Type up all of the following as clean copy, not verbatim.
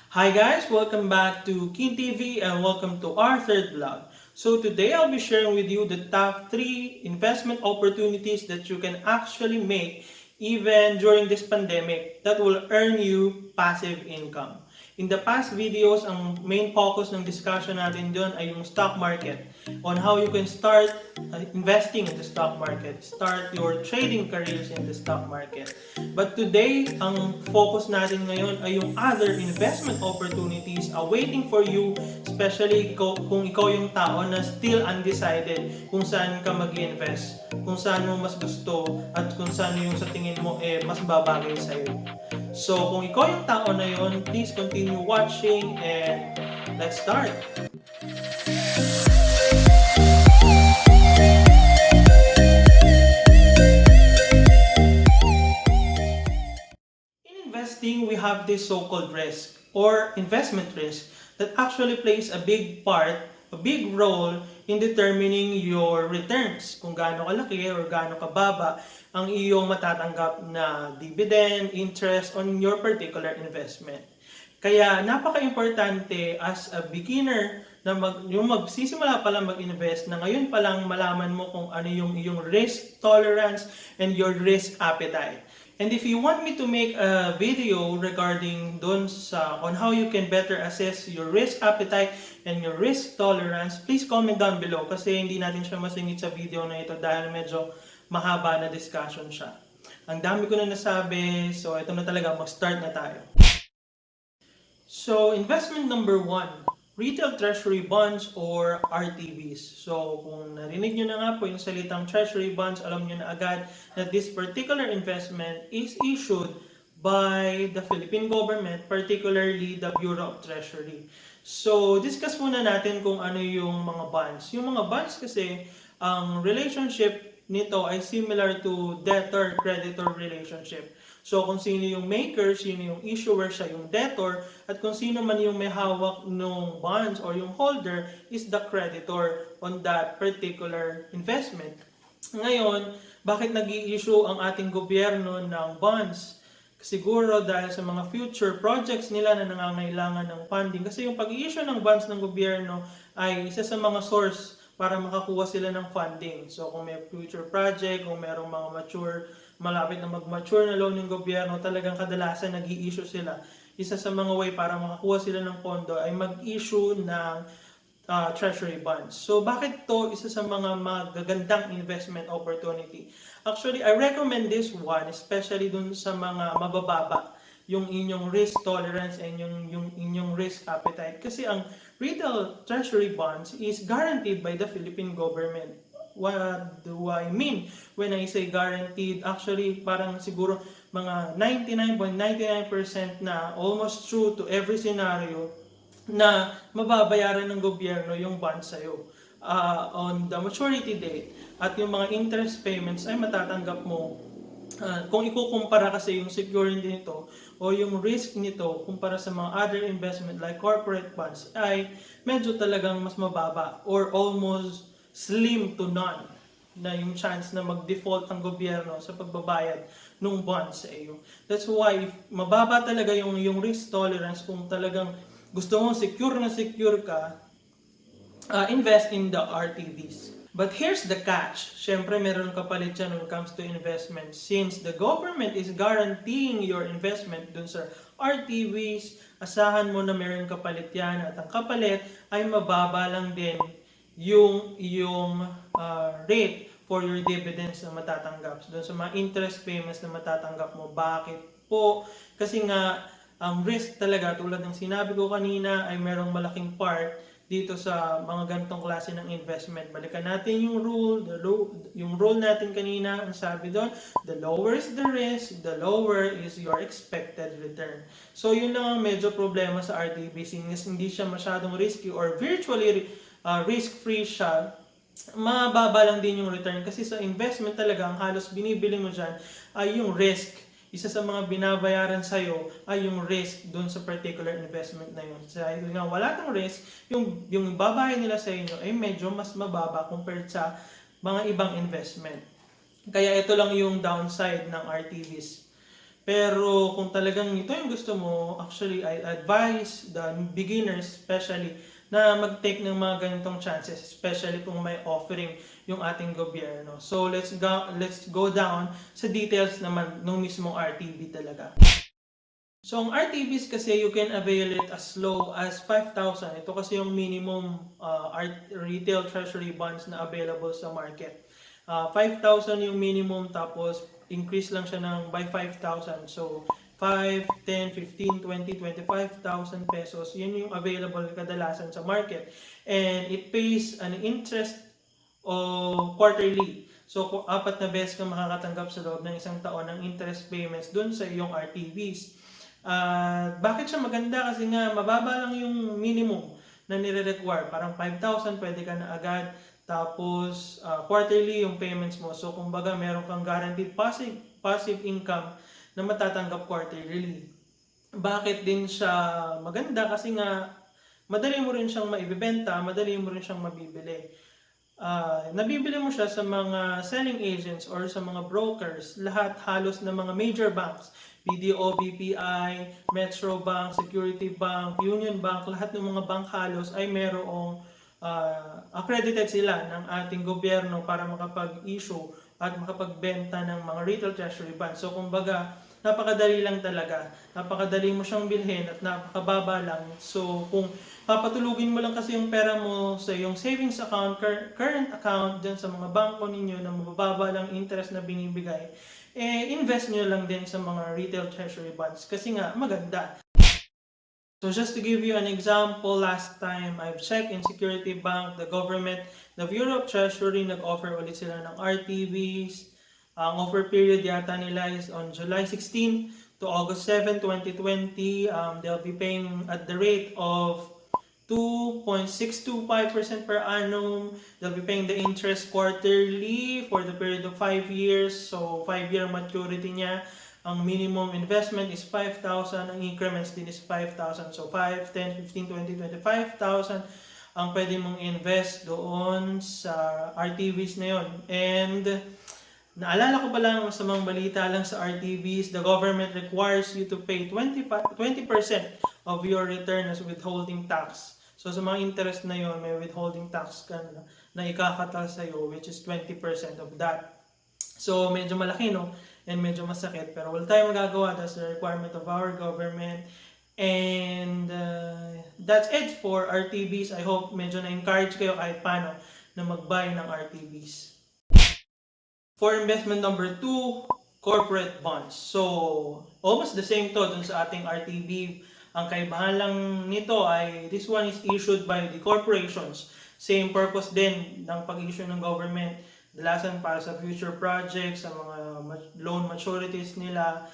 Hi guys, welcome back to Keen TV and welcome to our third vlog. So today I'll be sharing with you the top 3 investment opportunities that you can actually make even during this pandemic that will earn you passive income. In the past videos, ang main focus ng discussion natin doon ay yung stock market, on how you can start investing in the stock market, start your trading careers in the stock market. But today, ang focus natin ngayon ay yung other investment opportunities awaiting for you, especially kung ikaw yung tao na still undecided kung saan ka mag-invest, kung saan mo mas gusto, at kung saan yung sa tingin mo mas babagay sa'yo. So, kung ikaw yung tao na yun, please continue watching and let's start! In investing, we have this so-called risk or investment risk that actually plays a big part, a big role in determining your returns. Kung gaano kalaki or gaano kababa ang iyong matatanggap na dividend, interest on your particular investment. Kaya napaka-importante as a beginner na yung magsisimula pa lang mag-invest na ngayon pa lang malaman mo kung ano yung iyong risk tolerance and your risk appetite. And if you want me to make a video regarding dun on how you can better assess your risk appetite and your risk tolerance, please comment down below kasi hindi natin siya masingit sa video na ito dahil medyo mahaba na discussion siya. Ang dami ko na nasabi, so ito na talaga, mag-start na tayo. So, investment number 1, retail treasury bonds or RTBs. So, kung narinig nyo na nga po yung salitang treasury bonds, alam nyo na agad that this particular investment is issued by the Philippine government, particularly the Bureau of Treasury. So, discuss muna natin kung ano yung mga bonds. Yung mga bonds kasi, ang relationship nito ay similar to debtor-creditor relationship. So kung sino yung maker, sino yung issuer, siya yung debtor, at kung sino man yung may hawak ng bonds or yung holder is the creditor on that particular investment. Ngayon, bakit nag-i-issue ang ating gobyerno ng bonds? Siguro dahil sa mga future projects nila na nangangailangan ng funding. Kasi yung pag-i-issue ng bonds ng gobyerno ay isa sa mga source para makakuha sila ng funding. So kung may future project, kung merong mga malapit na mag-mature na loan ng gobyerno, talagang kadalasan nag-i-issue sila. Isa sa mga way para makakuha sila ng pondo ay mag-issue ng treasury bonds. So bakit to isa sa mga magagandang investment opportunity? Actually, I recommend this one, especially dun sa mga mabababa yung inyong risk tolerance and yung inyong risk appetite. Kasi ang retail treasury bonds is guaranteed by the Philippine government. What do I mean when I say guaranteed? Actually, parang siguro mga 99.99% na almost true to every scenario na mababayaran ng gobyerno yung bond sa'yo on the maturity date. At yung mga interest payments ay matatanggap mo kung ikukumpara kasi yung security nito o yung risk nito kumpara sa mga other investment like corporate bonds ay medyo talagang mas mababa or almost slim to none na yung chance na mag-default ang gobyerno sa pagbabayad ng bonds sa iyo. That's why if mababa talaga yung risk tolerance, kung talagang gusto mo secure ka, invest in the RTVs. But here's the catch. Siyempre, meron kapalit dyan when it comes to investment. Since the government is guaranteeing your investment dun sa RTVs, asahan mo na meron kapalit yan. At ang kapalit ay mababa lang din yung rate for your dividends na matatanggap. Dun sa mga interest payments na matatanggap mo. Bakit po? Kasi nga, ang risk talaga, tulad ng sinabi ko kanina, ay merong malaking part dito sa mga ganitong klase ng investment. Balikan natin yung yung rule natin kanina, ang sabi doon, the lower is the risk, the lower is your expected return. So yun lang ang medyo problema sa RTB, since hindi siya masyadong risky or virtually risk-free siya, mababa lang din yung return. Kasi sa investment talaga, ang halos binibili mo dyan ay yung risk. Isa sa mga binabayaran sa'yo ay yung risk doon sa particular investment na yun. Dahil nga wala tong risk, yung babayad nila sa inyo ay medyo mas mababa compared sa mga ibang investment. Kaya ito lang yung downside ng RTVs. Pero kung talagang ito yung gusto mo, actually I advise the beginners especially na mag-take ng mga ganitong chances, especially kung may offering yung ating gobyerno. So let's go down sa details naman ng mismong RTV talaga. So ang RTBs kasi you can avail it as low as 5,000. Ito kasi yung minimum retail treasury bonds na available sa market. 5,000 yung minimum, tapos increase lang siya ng by 5,000. So 5, 10, 15, 20, 25,000 pesos. Yun yung available kadalasan sa market. And it pays an interest o quarterly. So, apat na beses ka makakatanggap sa loob ng isang taon ng interest payments dun sa iyong RTVs. Bakit siya maganda? Kasi nga, mababa lang yung minimum na nire-require. Parang 5,000, pwede ka na agad. Tapos, quarterly yung payments mo. So, kumbaga, meron kang guaranteed passive income na matatanggap quarterly. Bakit din siya maganda? Kasi nga, madali mo rin siyang maibibenta, madali mo rin siyang mabibili. Nabibili mo siya sa mga selling agents or sa mga brokers, lahat halos ng mga major banks, BDO, BPI, Metro Bank, Security Bank, Union Bank, lahat ng mga bank halos ay merong accredited sila ng ating gobyerno para makapag-issue at makapagbenta ng mga retail treasury bonds. So kumbaga, napakadali lang talaga. Napakadali mo siyang bilhin at napakababa lang. So kung papatulugin mo lang kasi yung pera mo sa yung savings account, current account dyan sa mga bangko ninyo na mababa lang interest na binibigay, invest nyo lang din sa mga retail treasury bonds kasi nga maganda. So just to give you an example, last time I've checked in Security Bank, the government, the Bureau of Treasury, nag-offer ulit sila ng RTVs. Ang offer period yata nila is on July 16 to August 7, 2020. They'll be paying at the rate of 2.625% per annum. They'll be paying the interest quarterly for the period of 5 years. So 5-year maturity niya. Ang minimum investment is 5,000. Ang increments din is 5,000. So 5, 10, 15, 20, 25,000 ang pwede mong invest doon sa RTVs na yon. And naalala ko pa lang, masamang balita lang sa RTVs, the government requires you to pay 20% of your return as withholding tax. So sa mga interest na yon, may withholding tax ka na ikakatal sa'yo, which is 20% of that. So medyo malaki, no? And medyo masakit, pero wala tayong magagawa. That's the requirement of our government. And that's it for RTVs. I hope medyo na-encourage kayo kahit paano na mag-buy ng RTVs. For investment number 2, corporate bonds. So, almost the same to dun sa ating RTB. Ang kaibahan lang nito ay this one is issued by the corporations. Same purpose din ng pag-issue ng government. Dalasan para sa future projects, sa mga loan maturities nila,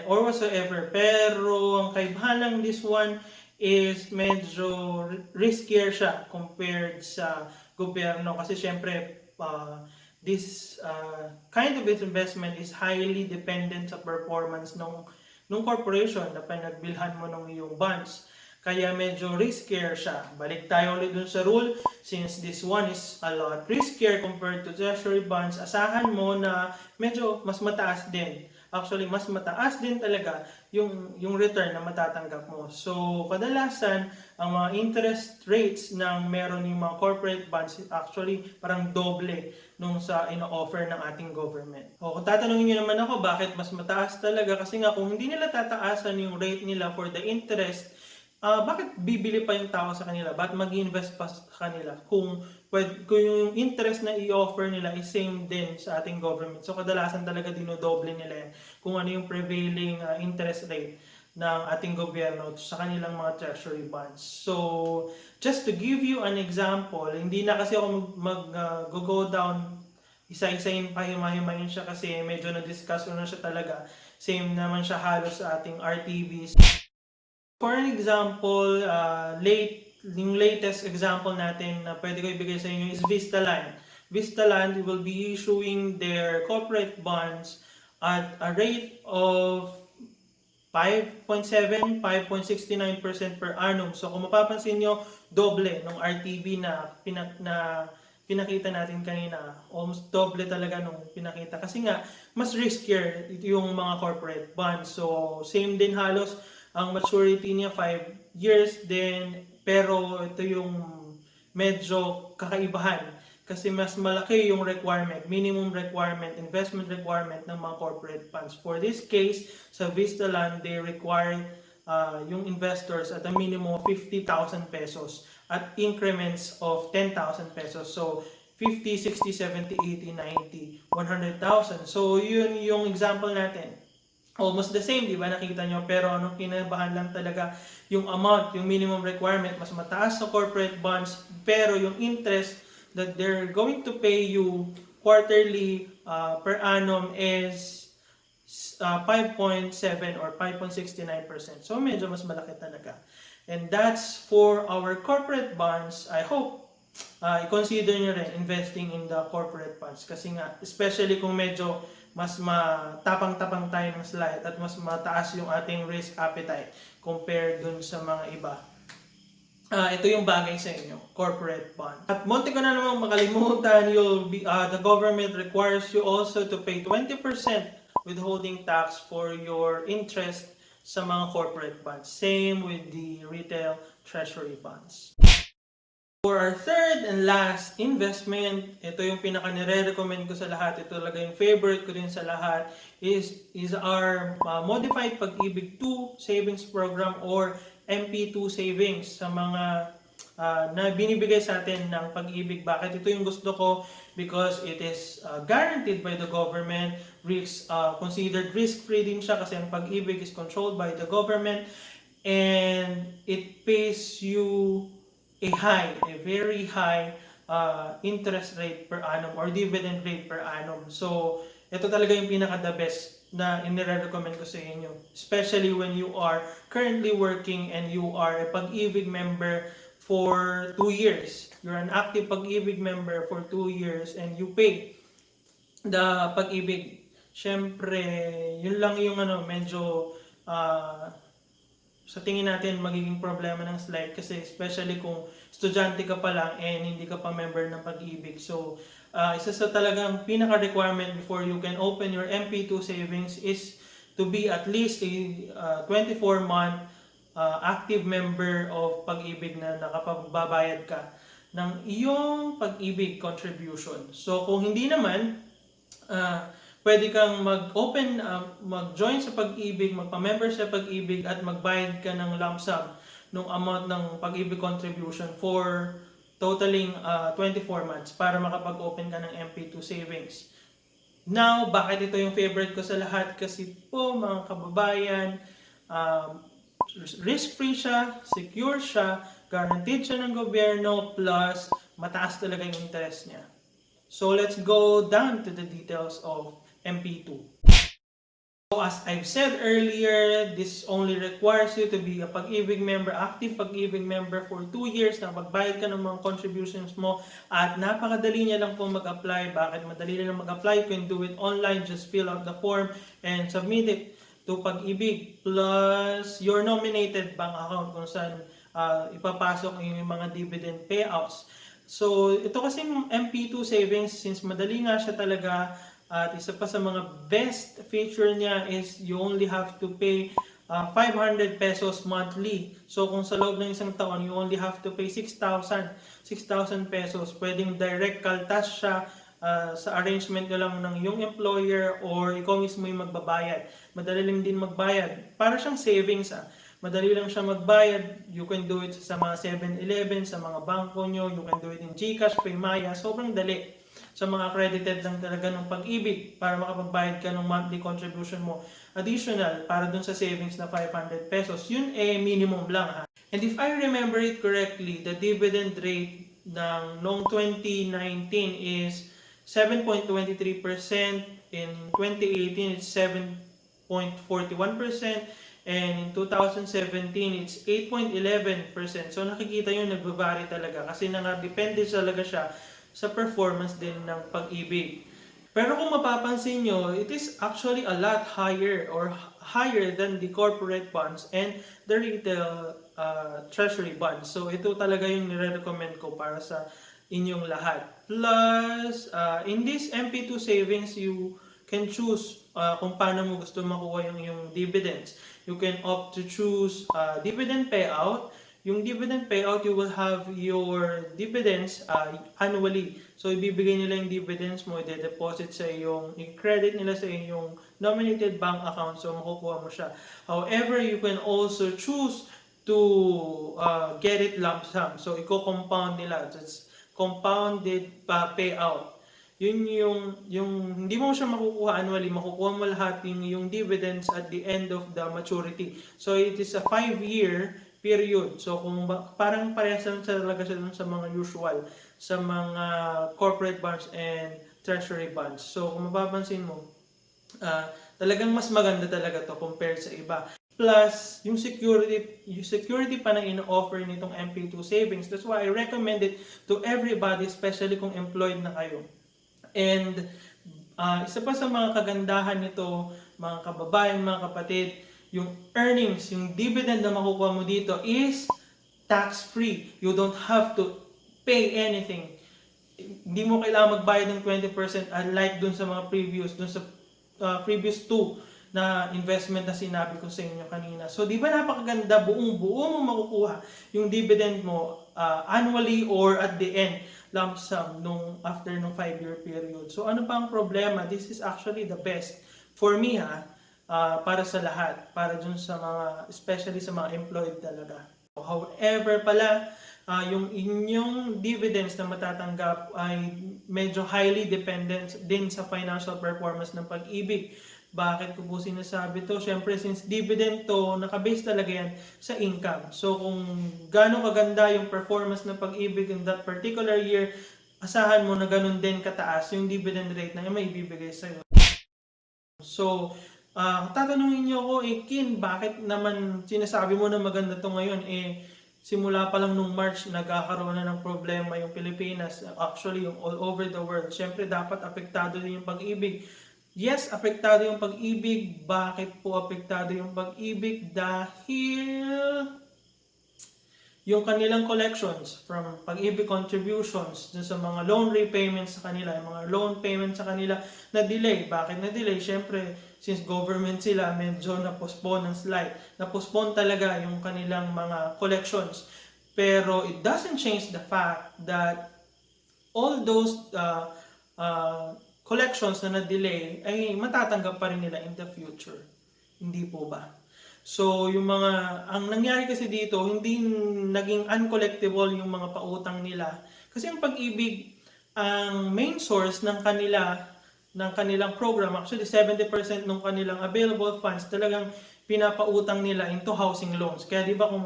or whatsoever. Pero ang kaibahan lang this one is medyo riskier siya compared sa gobyerno. Kasi syempre, this kind of investment is highly dependent sa performance ng corporation na pinagbilhan mo ng iyong bonds. Kaya medyo riskier siya. Balik tayo ulit dun sa rule. Since this one is a lot riskier compared to treasury bonds, asahan mo na medyo mas mataas din. Actually, mas mataas din talaga yung return na matatanggap mo. So, kadalasan, ang mga interest rates ng meron yung mga corporate bonds actually parang doble nung sa ino-offer ng ating government. O kung tatanungin niyo naman ako bakit mas mataas talaga, kasi nga kung hindi nila tataasan yung rate nila for the interest, bakit bibili pa yung tao sa kanila? Bakit mag-invest pa sa kanila? Kung yung interest na i-offer nila is same din sa ating government. So kadalasan talaga dinodoble nila yan kung ano yung prevailing interest rate ng ating gobyerno sa kanilang mga treasury bonds. So, just to give you an example, hindi na kasi ako mag-go down isa-isayin pa, himahimayin siya kasi medyo na-discuss ko na siya talaga. Same naman siya halos sa ating RTVs. For an example, yung latest example natin na pwede ko ibigay sa inyo is Vistaland. Vistaland will be issuing their corporate bonds at a rate of 5.7, 5.69% per annum. So kung mapapansin nyo, doble ng RTV na pinakita natin kanina, almost double talaga nung pinakita. Kasi nga, mas riskier yung mga corporate bonds. So, same din halos, ang maturity niya 5 years din, pero ito yung medyo kakaibahan. Kasi mas malaki yung requirement, minimum requirement, investment requirement ng mga corporate funds. For this case, sa Vista Land, they require yung investors at a minimum of 50,000 pesos at increments of 10,000 pesos. So, 50, 60, 70, 80, 90, 100,000. So, yun yung example natin. Almost the same, di ba? Nakita nyo. Pero anong kinabahan lang talaga yung amount, yung minimum requirement, mas mataas sa corporate bonds, pero yung interest that they're going to pay you quarterly per annum is 5.7 or 5.69%. So medyo mas malaki talaga. And that's for our corporate bonds. I hope i-consider nyo rin investing in the corporate funds. Kasi nga, especially kung medyo mas matapang-tapang tayo ng slide at mas mataas yung ating risk appetite compared dun sa mga iba. Ito yung bagay sa inyo, corporate bond. At munti ko na namang makalimutan, the government requires you also to pay 20% withholding tax for your interest sa mga corporate bonds. Same with the retail treasury bonds. For our third and last investment, ito yung pinaka nire-recommend ko sa lahat, ito talaga yung favorite ko din sa lahat, is our Modified Pag-IBIG 2 Savings Program or MP2 Savings sa mga na binibigay sa atin ng Pag-IBIG. Bakit ito yung gusto ko? Because it is guaranteed by the government, considered risk-free din siya kasi ang Pag-IBIG is controlled by the government, and it pays you a very high interest rate per annum or dividend rate per annum. So, ito talaga yung pinaka the best na inire-recommend ko sa inyo. Especially when you are currently working and you are a Pag-IBIG member for 2 years. You're an active Pag-IBIG member for 2 years and you pay the Pag-IBIG. Siyempre, yun lang yung medyo sa tingin natin magiging problema ng slide kasi especially kung estudyante ka pa lang and hindi ka pa member ng Pag-IBIG. So, isa sa talagang pinaka-requirement before you can open your MP2 savings is to be at least a 24-month active member of Pag-IBIG na nakapagbabayad ka ng iyong Pag-IBIG contribution. So, kung hindi naman, pwede kang mag-join sa Pag-IBIG, magpa-member sa Pag-IBIG at magbayad ka ng lump sum ng amount ng Pag-IBIG contribution for totaling 24 months para makapag-open ka ng MP2 savings. Now, bakit ito yung favorite ko sa lahat? Kasi po mga kababayan, risk-free siya, secure siya, guaranteed siya ng gobyerno, plus mataas talaga yung interest niya. So let's go down to the details of MP2. So as I've said earlier, this only requires you to be a Pag-IBIG member, active Pag-IBIG member for 2 years na magbayad ka ng mga contributions mo at napakadali niya lang po mag-apply. Bakit madali lang mag-apply? You can do it online, just fill out the form and submit it to Pag-IBIG. Plus your nominated bank account kung saan ipapasok yung mga dividend payouts. So ito kasi MP2 savings, since madali nga siya talaga, at isa pa sa mga best feature niya is you only have to pay 500 pesos monthly. So kung sa loob ng isang taon, you only have to pay 6,000 pesos. Pwedeng direct kaltas siya sa arrangement nyo lang ng yung employer or ikaw mismo yung magbabayad. Madali lang din magbayad. Para siyang savings. Madali lang siya magbayad. You can do it sa mga 7-Eleven, sa mga bangko nyo. You can do it in GCash, Paymaya. Sobrang dali. Sa mga accredited lang talaga ng Pag-IBIG para makapagbayad ka ng monthly contribution mo. Additional, para dun sa savings na 500 pesos. Yun minimum lang. And if I remember it correctly, the dividend rate ng noong 2019 is 7.23%. In 2018, it's 7.41%. And in 2017, it's 8.11%. So nakikita yun, nagbavari talaga. Kasi depende talaga siya sa performance din ng Pag-IBIG. Pero kung mapapansin nyo, it is actually a lot higher or higher than the corporate bonds and the retail treasury bonds. So ito talaga yung nire-recommend ko para sa inyong lahat. Plus, in this MP2 savings, you can choose kung paano mo gusto makuha yung dividends. You can opt to choose dividend payout. Yung dividend payout, you will have your dividends annually. So, ibibigay nila yung dividends mo, i-deposit sa iyong, i-credit nila sa iyong nominated bank account, so makukuha mo siya. However, you can also choose to get it lump sum. So, i-compound nila. That's compounded payout. Yun yung hindi mo siya makukuha annually, makukuha mo lahat yung dividends at the end of the maturity. So, it is a 5-year period. So, kung parang parehas lang talaga siya sa mga usual, sa mga corporate bonds and treasury bonds. So, kung mapapansin mo, talagang mas maganda talaga to compared sa iba. Plus, yung security pa na ino-offer nitong MP2 savings. That's why I recommend it to everybody, especially kung employed na kayo. And isa pa sa mga kagandahan nito, mga kababayan, mga kapatid, yung earnings, yung dividend na makukuha mo dito is tax-free. You don't have to pay anything. Hindi mo kailangan magbayad ng 20% unlike dun sa mga previous two na investment na sinabi ko sa inyo kanina. So, di ba napakaganda, buong-buo mo makukuha yung dividend mo annually or at the end, lump sum after nung 5-year period. So, ano pa ang problema? This is actually the best for me para sa lahat, para dun sa mga, especially sa mga employed talaga. However pala, yung inyong dividends na matatanggap ay medyo highly dependent din sa financial performance ng Pag-IBIG. Bakit ko po sinasabi to? Siyempre, since dividend to, nakabase talaga yan sa income. So, kung gaano kaganda yung performance ng Pag-IBIG in that particular year, asahan mo na ganun din kataas yung dividend rate na yung may ibibigay sa'yo. So, tatanungin niyo ako, Kin, bakit naman sinasabi mo na maganda to ngayon? Simula pa lang nung March, nagkakaroon na ng problema yung Pilipinas, actually yung all over the world. Siyempre, dapat apektado din yung Pag-IBIG. Yes, apektado yung Pag-IBIG. Bakit po apektado yung Pag-IBIG? Dahil yung kanilang collections from Pag-IBIG contributions dun sa mga loan repayments sa kanila, yung mga loan payments sa kanila na delay. Bakit na delay? Siyempre, since government sila, medyo na-postpone ng slight. Na-postpone talaga yung kanilang mga collections. Pero it doesn't change the fact that all those collections na na-delay ay matatanggap pa rin nila in the future. Hindi po ba? So, ang nangyari kasi dito, hindi naging uncollectible yung mga pautang nila. Kasi ang Pag-IBIG, ang main source ng kanilang program, actually 70% ng kanilang available funds talagang pinapautang nila into housing loans. Kaya di ba kung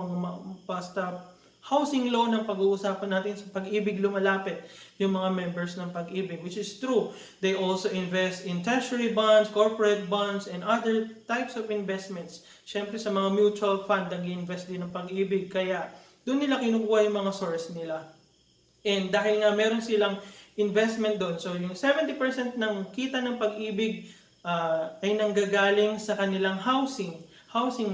basta housing loan ang pag-uusapan natin sa Pag-IBIG, lumalapit yung mga members ng Pag-IBIG, which is true. They also invest in treasury bonds, corporate bonds, and other types of investments. Siyempre sa mga mutual fund, nag-invest din ng Pag-IBIG, kaya doon nila kinukuha yung mga source nila. And dahil nga meron silang investment doon, so yung 70% ng kita ng Pag-IBIG ay nanggagaling sa kanilang housing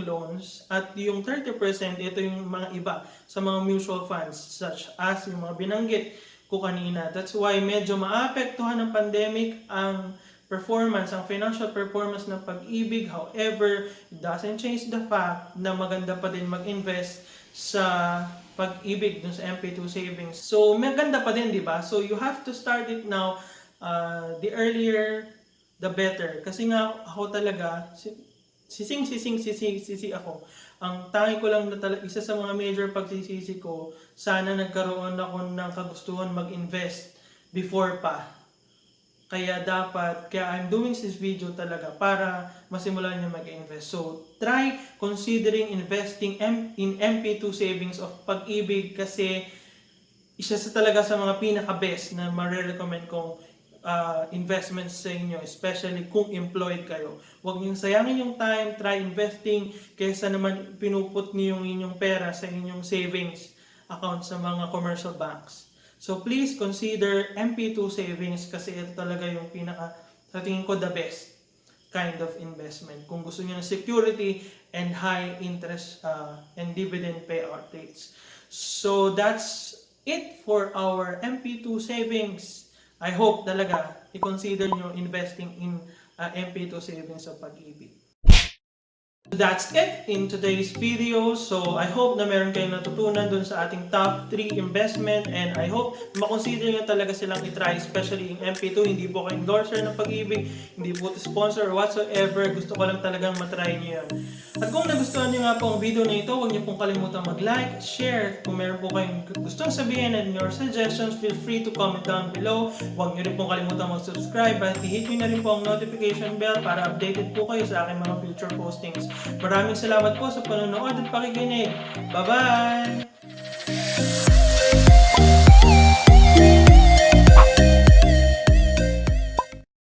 loans, at yung 30% ito yung mga iba sa mga mutual funds such as yung mga binanggit ko kanina. That's why medyo maapektuhan ng pandemic ang financial performance ng Pag-IBIG. However, it doesn't change the fact na maganda pa din mag-invest sa Pag-IBIG dun sa MP2 savings. So, maganda pa din, di ba? So, you have to start it now. The earlier, the better. Kasi nga, ako talaga, sisi ako. Ang tangi ko lang na isa sa mga major pagsisisi ko, sana nagkaroon ako ng kagustuhan mag-invest before pa. Kaya I'm doing this video talaga para masimulan niyo mag-invest. So, try considering investing in MP2 savings of Pag-IBIG kasi isa talaga sa mga pinaka-best na marirecommend kong investments sa inyo, especially kung employed kayo. Huwag niyong sayangin yung time, try investing, kaysa naman pinuput niyo yung inyong pera sa inyong savings account sa mga commercial banks. So please consider MP2 savings kasi ito talaga yung sa tingin ko, the best kind of investment. Kung gusto niyo ng security and high interest and dividend payout rates. So that's it for our MP2 savings. I hope talaga i-consider nyo investing in MP2 savings sa Pag-IBIG. That's it in today's video. So, I hope na meron kayong natutunan dun sa ating top 3 investment, and I hope makonsider nyo talaga silang itry, especially yung MP2. Hindi po ako endorser ng Pag-IBIG, hindi po ito sponsor or whatsoever. Gusto ko lang talagang matry nyo yan. At kung nagustuhan nyo nga po ang video na ito, huwag nyo pong kalimutan mag-like, share. Kung meron po kayong gustong sabihin and your suggestions, feel free to comment down below. Huwag nyo rin pong kalimutan mag-subscribe at i-hit nyo na rin po ang notification bell para updated po kayo sa aking mga future postings. Maraming salamat po sa panonood at pakikinig. Bye-bye!